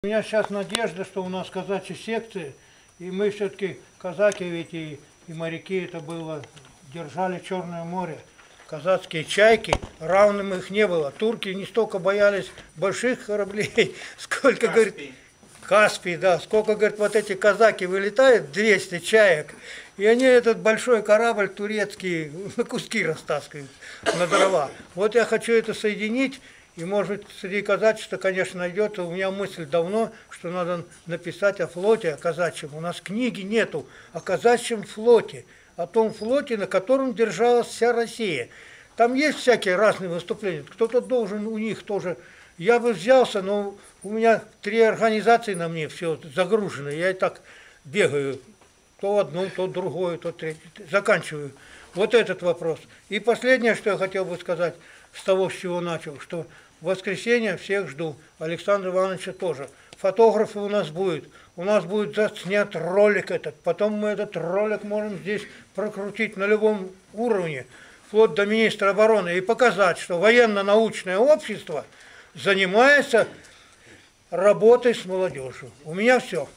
У меня сейчас надежда, что у нас казачьи секции, и мы все-таки, казаки ведь и моряки, это было, держали Черное море. Казацкие чайки, равным их не было. Турки не столько боялись больших кораблей, сколько, говорит, Каспий, да, сколько, говорит, вот эти казаки вылетают, 200 чаек, и они этот большой корабль турецкий на куски растаскивают, на дрова. Вот я хочу это соединить. И, может быть, среди казачества, конечно, найдется. У меня мысль давно, что надо написать о флоте, о казачьем. У нас книги нету о казачьем флоте, о том флоте, на котором держалась вся Россия. Там есть всякие разные выступления. Кто-то должен у них тоже. Я бы взялся, но у меня 3 организации на мне все загружено. Я и так бегаю. То одно, то другое, то третье. Заканчиваю. Вот этот вопрос. И последнее, что я хотел бы сказать, с того, с чего начал, что в воскресенье всех жду, Александра Ивановича тоже. Фотографы у нас будет заснят ролик этот, потом мы этот ролик можем здесь прокрутить на любом уровне, вплоть до министра обороны, и показать, что военно-научное общество занимается работой с молодежью. У меня все.